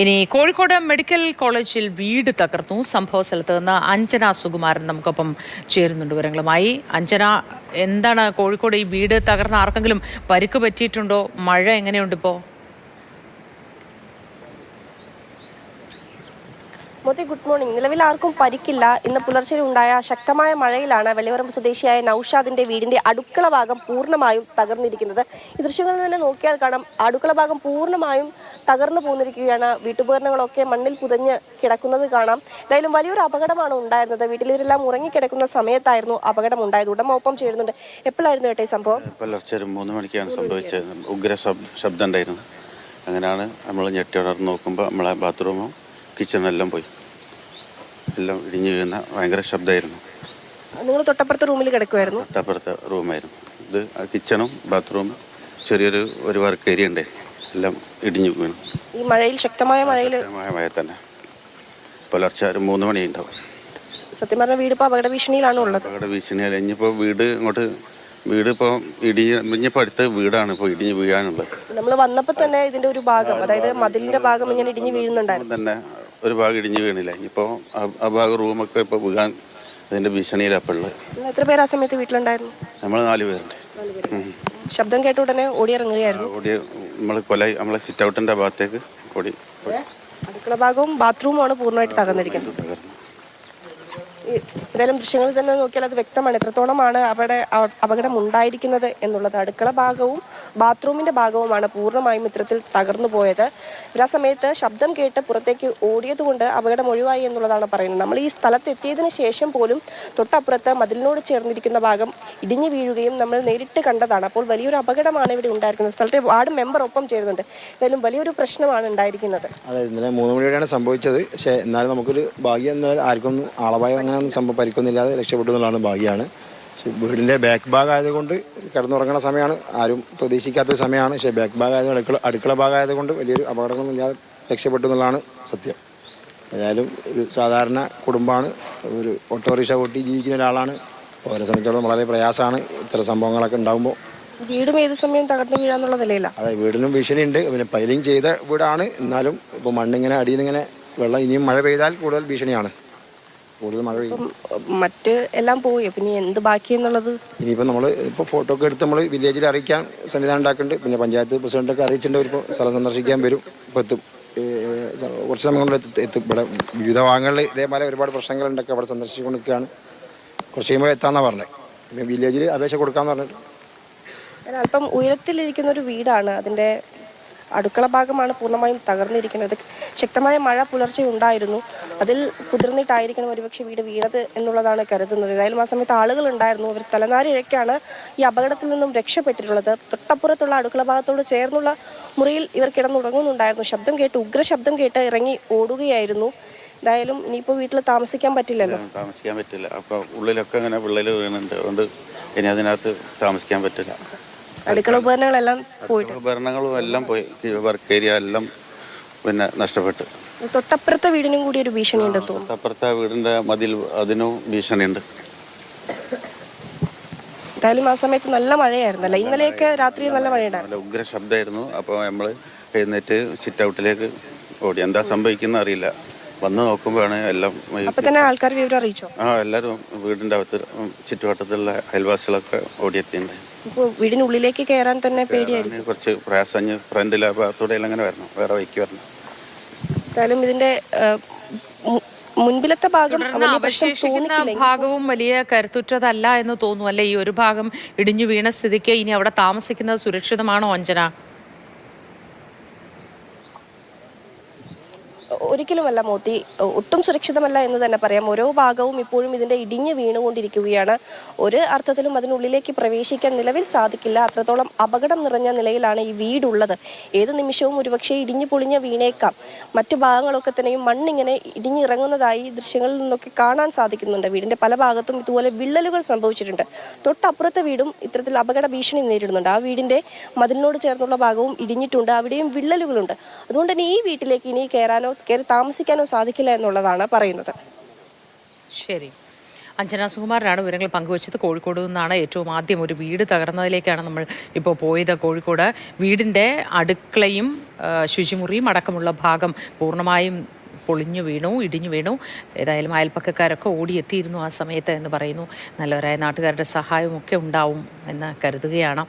ഇനി കോഴിക്കോട് മെഡിക്കൽ കോളേജിൽ വീട് തകർന്നു. സംഭവ സ്ഥലത്ത് നിന്ന് അഞ്ജന സുകുമാരൻ നമുക്കൊപ്പം ചേരുന്നുണ്ട് വിവരങ്ങളുമായി. അഞ്ജന, എന്താണ് കോഴിക്കോട് ഈ വീട് തകർന്ന ആർക്കെങ്കിലും പരിക്ക് പറ്റിയിട്ടുണ്ടോ? മഴ എങ്ങനെയുണ്ട് ഇപ്പോൾ? Moti, good morning. നിലവിൽ ആർക്കും പരിക്കില്ല. ഇന്ന് പുലർച്ചെ ഉണ്ടായ ശക്തമായ മഴയിലാണ് വെള്ളിവറമ്പ് സ്വദേശിയായ നൌഷാദിന്റെ വീടിന്റെ അടുക്കള ഭാഗം പൂർണ്ണമായും തകർന്നിരിക്കുന്നത്. ഈ ദൃശ്യങ്ങളിൽ തന്നെ നോക്കിയാൽ കാണാം, അടുക്കള ഭാഗം പൂർണ്ണമായും തകർന്നു പോന്നിരിക്കുകയാണ്. വീട്ടുപകരണങ്ങളൊക്കെ മണ്ണിൽ പുതഞ്ഞ് കിടക്കുന്നത് കാണാം. എന്തായാലും വലിയൊരു അപകടമാണ് ഉണ്ടായിരുന്നത്. വീട്ടിലെല്ലാം ഉറങ്ങിക്കിടക്കുന്ന സമയത്തായിരുന്നു അപകടം ഉണ്ടായത്. ഉടമ ഒപ്പം ചേരുന്നുണ്ട്. എപ്പോഴായിരുന്നു ഏട്ടാ ഈ സംഭവം? പുലർച്ചെ 3 മണിക്കാണ് സംഭവിച്ചത്. ഉഗ്ര ശബ്ദം ഉണ്ടായിരുന്നു. അങ്ങനെയാണ് നമ്മൾ ഞെട്ടിയുണർന്ന് നോക്കുമ്പോൾ നമ്മളെ ബാത്റൂമും കിച്ചണെല്ലാം പോയി. എല്ലാം ഇടിഞ്ഞു വീഴുന്ന ഭയങ്കര ശബ്ദമായിരുന്നു. നിങ്ങൾ തൊട്ടപ്പുറത്തെ റൂമിൽ കിടക്കുമായിരുന്നു? തൊട്ടപ്പുറത്തെ റൂമായിരുന്നു ഇത്. കിച്ചണും ബാത്റൂമും ഒരു വർക്ക് ഏരിയ ഉണ്ടായിരുന്നു. എല്ലാം ഇടിഞ്ഞു വീണു. ഈ മഴയിൽ, ശക്തമായ മഴയിൽ മഴ തന്നെ പുലർച്ചെ 3 മണി ഉണ്ടാവും. സത്യം പറഞ്ഞ വീട് ഇപ്പോൾ അപകട ഭീഷണിയിലാണ് ഉള്ളത്. അപകട ഭീഷണിയല്ല. ഇനിയിപ്പോൾ വീട് ഇപ്പോൾ ഇനിയിപ്പോൾ അടുത്ത വീടാണ് ഇപ്പോൾ ഇടിഞ്ഞു വീഴാനുള്ളത്. നമ്മൾ വന്നപ്പോൾ തന്നെ ഇതിന്റെ ഒരു ഭാഗം, അതായത് മതിലിന്റെ ഭാഗം ഇങ്ങനെ ഇടിഞ്ഞു വീഴുന്നുണ്ടായിരുന്നു. തന്നെ ഒരു ഭാഗം ഇടിഞ്ഞു വീണില്ല. ഇപ്പോൾ ആ ഭാഗം റൂമൊക്കെ ഇപ്പോൾ വീഴാൻ അതിന്റെ ഭീഷണിയിലപ്പോൾ ഉള്ളത്. എത്ര പേര് ആ സമയത്ത് വീട്ടിലുണ്ടായിരുന്നു? നമ്മൾ 4 പേരുണ്ട്. ശബ്ദം കേട്ട ഉടനെ ഓടിയിറങ്ങുകയായിരുന്നു. നമ്മളെ സിറ്റ് ഔട്ടിന്റെ ഭാഗത്തേക്ക് ഓടി. അടുക്കള ഭാഗവും ബാത്റൂമുമാണ് പൂർണ്ണമായിട്ട് തകർന്നിരിക്കുന്നത്. എന്തായാലും ദൃശ്യങ്ങളിൽ തന്നെ നോക്കിയാൽ അത് വ്യക്തമാണ് എത്രത്തോളമാണ് അവിടെ അപകടം ഉണ്ടായിരിക്കുന്നത് എന്നുള്ളത്. അടുക്കള ഭാഗവും ബാത്റൂമിന്റെ ഭാഗവുമാണ് പൂർണ്ണമായും ഇത്തരത്തിൽ തകർന്നു പോയത്. ആ സമയത്ത് ശബ്ദം കേട്ട് പുറത്തേക്ക് ഓടിയത് കൊണ്ട് അപകടം ഒഴിവായി എന്നുള്ളതാണ് പറയുന്നത്. നമ്മൾ ഈ സ്ഥലത്ത് എത്തിയതിനു ശേഷം പോലും തൊട്ടപ്പുറത്ത് മതിലിനോട് ചേർന്നിരിക്കുന്ന ഭാഗം ഇടിഞ്ഞു വീഴുകയും നമ്മൾ നേരിട്ട് കണ്ടതാണ്. അപ്പോൾ വലിയൊരു അപകടമാണ് ഇവിടെ ഉണ്ടായിരിക്കുന്നത്. സ്ഥലത്തെ വാർഡ് മെമ്പർ ഒപ്പം ചേരുന്നുണ്ട്. എന്തായാലും വലിയൊരു പ്രശ്നമാണ് ഉണ്ടായിരിക്കുന്നത്. അതെ, ഇന്നലെ 3 മണിയോടെയാണ് സംഭവിച്ചത്. പക്ഷേ എന്നാലും നമുക്കൊരു ഭാഗ്യം എന്നാൽ ആർക്കും ആളപായം അങ്ങനെ സംഭവം പരിക്കൊന്നുമില്ലാതെ രക്ഷപ്പെട്ടു എന്നുള്ളതാണ് ഭാഗ്യമാണ്. പക്ഷേ വീടിൻ്റെ ബാക്ക് ഭാഗമായതുകൊണ്ട് കിടന്നുറങ്ങുന്ന സമയമാണ്, ആരും പ്രതീക്ഷിക്കാത്തൊരു സമയമാണ്. പക്ഷേ ബാക്ക് ഭാഗമായത് അടുക്കള ഭാഗമായതുകൊണ്ട് വലിയൊരു അപകടങ്ങളൊന്നുമില്ലാതെ രക്ഷപ്പെട്ടു എന്നുള്ളതാണ് സത്യം. ഏതായാലും ഒരു സാധാരണ കുടുംബമാണ്, ഒരു ഓട്ടോറിക്ഷ ഓട്ടി ജീവിക്കുന്ന ഒരാളാണ്. ഓരോ സംബന്ധിച്ചോളം വളരെ പ്രയാസമാണ് ഇത്തരം സംഭവങ്ങളൊക്കെ ഉണ്ടാകുമ്പോൾ. വീടും ഏത് സമയം തകർന്നു വീഴാന്നുള്ള നിലയിലാണ്. അതെ, വീടിനും ഭീഷണിയുണ്ട്. പിന്നെ പൈലിങ് ചെയ്ത വീടാണ്. എന്നാലും ഇപ്പോൾ മണ്ണിങ്ങനെ അടിയിൽ നിന്നിങ്ങനെ വെള്ളം, ഇനിയും മഴ പെയ്താൽ കൂടുതൽ ഭീഷണിയാണ്. മറ്റ് എല്ലാം പോയി. പിന്നെ എന്ത് ബാക്കി എന്നുള്ളത് ഇനിയിപ്പോൾ നമ്മൾ ഇപ്പോൾ ഫോട്ടോ ഒക്കെ എടുത്ത് നമ്മൾ വില്ലേജിൽ അറിയിക്കാൻ സംവിധാനം ഉണ്ടാക്കുന്നുണ്ട്. പിന്നെ പഞ്ചായത്ത് പ്രസിഡന്റൊക്കെ അറിയിച്ചിട്ടുണ്ട്. ഇപ്പോൾ സ്ഥലം സന്ദർശിക്കാൻ വരും. ഇപ്പോൾ എത്തും, കുറച്ച് സമയം കൊണ്ട് എത്തും. ഇവിടെ വിവിധ ഭാഗങ്ങളിൽ ഇതേപോലെ ഒരുപാട് പ്രശ്നങ്ങളുണ്ടൊക്കെ അവിടെ സന്ദർശിച്ചുകൊണ്ട് നിൽക്കുകയാണ്. കുറച്ച് കഴിയുമ്പോൾ എത്താമെന്നാണ് പറഞ്ഞത്. പിന്നെ വില്ലേജിൽ അപേക്ഷ കൊടുക്കാമെന്ന് പറഞ്ഞിട്ട്. അല്പം ഉയരത്തിലിരിക്കുന്ന ഒരു വീടാണ്. അതിൻ്റെ അടുക്കള ഭാഗമാണ് പൂർണ്ണമായും തകർന്നിരിക്കുന്നത്. ശക്തമായ മഴ പുലർച്ചെ ഉണ്ടായിരുന്നു. അതിൽ കുതിർന്നിട്ടായിരിക്കണം ഒരുപക്ഷെ വീട് വീണത് എന്നുള്ളതാണ് കരുതുന്നത്. ഏതായാലും ആ സമയത്ത് ആളുകൾ ഉണ്ടായിരുന്നു. അവർ തലനാരിഴയ്ക്കാണ് ഈ അപകടത്തിൽ നിന്നും രക്ഷപ്പെട്ടിട്ടുള്ളത്. തൊട്ടപ്പുറത്തുള്ള അടുക്കള ഭാഗത്തോട് ചേർന്നുള്ള മുറിയിൽ ഇവർ കിടന്നുറങ്ങുന്നുണ്ടായിരുന്നു. ശബ്ദം കേട്ട്, ഉഗ്രശബ്ദം കേട്ട് ഇറങ്ങി ഓടുകയായിരുന്നു. എന്തായാലും ഇനിയിപ്പോൾ വീട്ടിൽ താമസിക്കാൻ പറ്റില്ലല്ലോ. താമസിക്കാൻ പറ്റില്ല. അപ്പോൾ ഉള്ളിലൊക്കെ അങ്ങനെ വിള്ളൽ വീണുണ്ട്. അതുകൊണ്ട് ഇനി അതിനകത്ത് താമസിക്കാൻ പറ്റില്ല. അടുക്കള ഉപകരണങ്ങളെല്ലാം പോയിട്ട്, ഉപകരണങ്ങളും എല്ലാം പോയി. വർക്ക് ഏരിയ എല്ലാം പിന്നെ നഷ്ടപ്പെട്ടു. തൊട്ടപ്പുറത്തെ വീടിനും കൂടി ഒരു ഭീഷണി ഉണ്ടെന്ന് തോന്നുന്നു. തൊട്ടപ്പുറത്തെ വീടിന്റെ മതിൽ, അതിനും ഭീഷണിയുണ്ട്. എന്തായാലും ആ സമയത്ത് നല്ല മഴയായിരുന്നല്ലോ. ഇന്നലെയൊക്കെ രാത്രി നല്ല മഴയുണ്ടായിരുന്നു. ഉഗ്ര ശബ്ദമായിരുന്നു. അപ്പോൾ നമ്മൾ എഴുന്നേറ്റ് സിറ്റ് ഔട്ടിലേക്ക് ഓടി. എന്താ സംഭവിക്കുന്ന അറിയില്ല. വന്ന് നോക്കുമ്പോഴാണ് എല്ലാം. അപ്പൊ തന്നെ ആൾക്കാർ വിവരം അറിയിച്ചോ? എല്ലാവരും വീടിന്റെ അകത്ത് ചുറ്റുവട്ടത്തുള്ള അയൽവാസികളൊക്കെ ഓടിയെത്തിയിട്ടുണ്ട്. ഇപ്പോൾ വീടിനുള്ളിലേക്ക് കയറാൻ തന്നെ പേടിയായിരുന്നു. കുറച്ച് പ്രയാസം. ഫ്രണ്ടിലെ ഭാഗത്തൂടെ അങ്ങനെ വരണം, വേറെ വൈക്ക് വരണം. എന്തായാലും ഇതിന്റെ മുൻപിലത്തെ ഭാഗം ഭാഗവും വലിയ കരുത്തുറ്റതല്ല എന്ന് തോന്നുന്നു അല്ലേ? ഈ ഒരു ഭാഗം ഇടിഞ്ഞു വീണ സ്ഥിതിക്ക് ഇനി അവിടെ താമസിക്കുന്നത് സുരക്ഷിതമാണോ അഞ്ജന? ഒരിക്കലുമല്ല മോത്തി, ഒട്ടും സുരക്ഷിതമല്ല എന്ന് തന്നെ പറയാം. ഓരോ ഭാഗവും ഇപ്പോഴും ഇതിന്റെ ഇടിഞ്ഞ് വീണുകൊണ്ടിരിക്കുകയാണ്. ഒരു അർത്ഥത്തിലും അതിനുള്ളിലേക്ക് പ്രവേശിക്കാൻ നിലവിൽ സാധിക്കില്ല. അത്രത്തോളം അപകടം നിറഞ്ഞ നിലയിലാണ് ഈ വീടുള്ളത്. ഏത് നിമിഷവും ഒരുപക്ഷെ ഇടിഞ്ഞു പൊളിഞ്ഞ വീണേക്കാം. മറ്റു ഭാഗങ്ങളൊക്കെ തന്നെയും മണ്ണിങ്ങനെ ഇടിഞ്ഞിറങ്ങുന്നതായി ദൃശ്യങ്ങളിൽ നിന്നൊക്കെ കാണാൻ സാധിക്കുന്നുണ്ട്. വീടിന്റെ പല ഭാഗത്തും ഇതുപോലെ വിള്ളലുകൾ സംഭവിച്ചിട്ടുണ്ട്. തൊട്ടപ്പുറത്തെ വീടും ഇത്തരത്തിൽ അപകട ഭീഷണി നേരിടുന്നുണ്ട്. ആ വീടിന്റെ മതിലിനോട് ചേർന്നുള്ള ഭാഗവും ഇടിഞ്ഞിട്ടുണ്ട്. അവിടെയും വിള്ളലുകളുണ്ട്. അതുകൊണ്ട് തന്നെ ഈ വീട്ടിലേക്ക് ഇനി കയറി താമസിക്കാനോ സാധിക്കില്ല എന്നുള്ളതാണ് പറയുന്നത്. ശരി. അഞ്ജന സുകുമാരനാണ് വിവരങ്ങൾ പങ്കുവച്ചത്. കോഴിക്കോട് നിന്നാണ് ഏറ്റവും ആദ്യം ഒരു വീട് തകർന്നതിലേക്കാണ് നമ്മൾ ഇപ്പോൾ പോയത്. കോഴിക്കോട് വീടിൻ്റെ അടുക്കളയും ശുചിമുറിയും അടക്കമുള്ള ഭാഗം പൂർണ്ണമായും പൊളിഞ്ഞു വീണു, ഇടിഞ്ഞു വീണു. ഏതായാലും അയൽപ്പക്കക്കാരൊക്കെ ഓടിയെത്തിയിരുന്നു ആ സമയത്ത് എന്ന് പറയുന്നു. നല്ലവരായ നാട്ടുകാരുടെ സഹായമൊക്കെ ഉണ്ടാവും എന്ന് കരുതുകയാണ്.